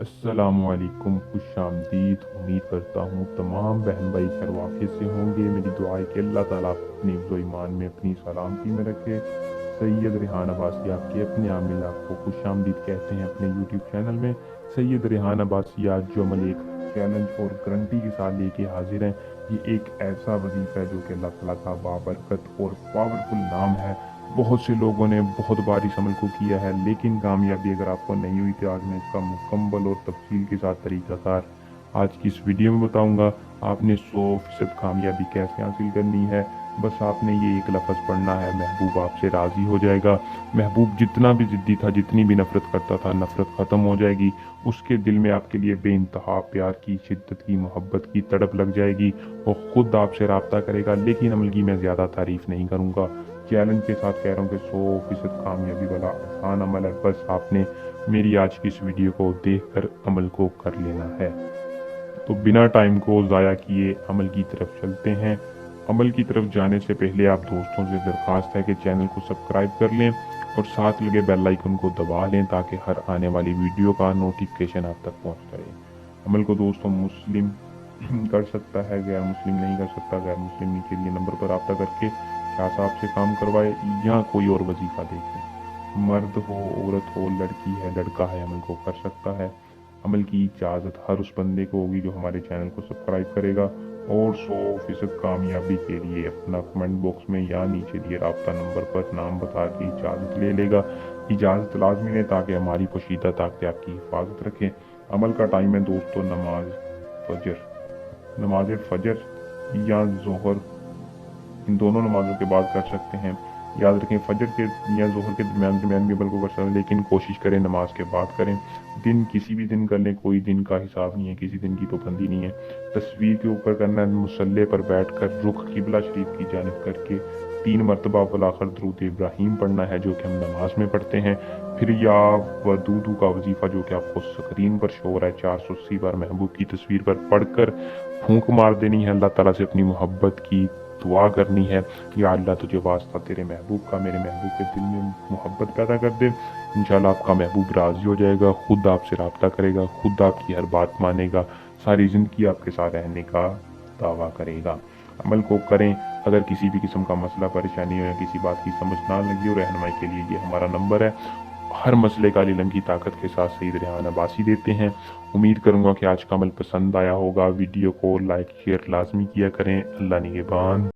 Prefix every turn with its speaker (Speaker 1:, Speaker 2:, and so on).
Speaker 1: अस्सलामुअलैकुम, खुश आमदीद। उम्मीद करता हूँ तमाम बहन भाई खैर वाक़ियत से होंगे। मेरी दुआ है कि अल्लाह ताला अपने हिफ्ज़-ओ ईमान में अपनी सलामती में रखे। सैयद रेहान अब्बासी आपके अपने आमिल आपको खुश आमदीद कहते हैं अपने यूट्यूब चैनल में। सैयद रेहान अब्बासी आज जो अमल एक चैलेंज और गारंटी के साथ लेके हाजिर हैं। ये एक ऐसा वजीफ़ा है जो कि अल्लाह ताला का बाबरकत और पावरफुल नाम है। बहुत से लोगों ने बहुत बार इस अमल को किया है, लेकिन कामयाबी अगर आपको नहीं हुई तो आज मैं इसका मुकम्मल और तफसील के साथ तरीक़ाकार आज की इस वीडियो में बताऊंगा। आपने 100% कामयाबी कैसे हासिल करनी है। बस आपने ये एक लफ्ज़ पढ़ना है, महबूब आपसे राज़ी हो जाएगा। महबूब जितना भी ज़िद्दी था, जितनी भी नफ़रत करता था, नफ़रत ख़त्म हो जाएगी। उसके दिल में आपके लिए बेइंतहा प्यार की, शिद्दत की, मोहब्बत की तड़प लग जाएगी और ख़ुद आपसे रब्ता करेगा। लेकिन अमल की मैं ज़्यादा तारीफ़ नहीं करूँगा, चैलेंज के साथ कह रहा हूँ कि 100% कामयाबी वाला आसान अमल है। बस आपने मेरी आज की इस वीडियो को देखकर अमल को कर लेना है। तो बिना टाइम को ज़ाया किए अमल की तरफ चलते हैं। अमल की तरफ जाने से पहले आप दोस्तों से दरख्वास्त है कि चैनल को सब्सक्राइब कर लें और साथ लगे बेल आइकन को दबा लें ताकि हर आने वाली वीडियो का नोटिफिकेशन आप तक पहुँचता रहे। अमल को दोस्तों मुस्लिम कर सकता है, गैर मुस्लिम नहीं कर सकता। गैर मुस्लिम नीचे दिए नंबर पर रब्ता करके शाह साहब से काम करवाए या कोई और वजीफ़ा देखें। मर्द हो, औरत हो, लड़की है, लड़का है, अमल को कर सकता है। अमल की इजाज़त हर उस बंदे को होगी जो हमारे चैनल को सब्सक्राइब करेगा और 100% कामयाबी के लिए अपना कमेंट बॉक्स में या नीचे दिए रब्ता नंबर पर नाम बता के इजाज़त ले लेगा। इजाज़त लाजमी है ताकि हमारी पोशीदा ताकतें आपकी हिफाजत रखें। अमल का टाइम है दोस्तों नमाज फजर या जोहर, इन दोनों नमाजों के बाद कर सकते हैं। याद रखें फजर के या जोहर के दरमियान भी अमल को कर सकते हैं, लेकिन कोशिश करें नमाज के बाद करें। दिन किसी भी दिन कर लें, कोई दिन का हिसाब नहीं है, किसी दिन की पाबंदी नहीं है। तस्वीर के ऊपर करना है, मुसल्ले पर बैठकर रुख किबला शरीफ की जानिब करके 3 मरतबा वलाखर दरूद इब्राहीम पढ़ना है जो कि हम नमाज में पढ़ते हैं। फिर या वदूदू का वजीफ़ा जो कि आपको स्क्रीन पर शो हो रहा है 480 बार महबूब की तस्वीर पर पढ़कर फूंक मार देनी है। अल्लाह ताला से अपनी मोहब्बत की दुआ करनी है, या अल्लाह तुझे वास्ता तेरे महबूब का मेरे महबूब के दिल में मोहब्बत पैदा कर दे। इंशाल्लाह आपका महबूब राज़ी हो जाएगा, खुद आपसे रब्ता करेगा, खुद आपकी हर बात मानेगा, सारी ज़िंदगी आपके साथ रहने का दावा करेगा। अमल को करें। अगर किसी भी किस्म का मसला परेशानी हो या किसी बात की समझ ना लगी हो, रहनुमाई के लिए ये हमारा नंबर है। हर मसले का इल्म की ताकत के साथ सैयद रेहान अब्बासी देते हैं। उम्मीद करूँगा कि आज का अमल पसंद आया होगा। वीडियो को लाइक शेयर लाजमी किया करें। अल्लाह निगहबान।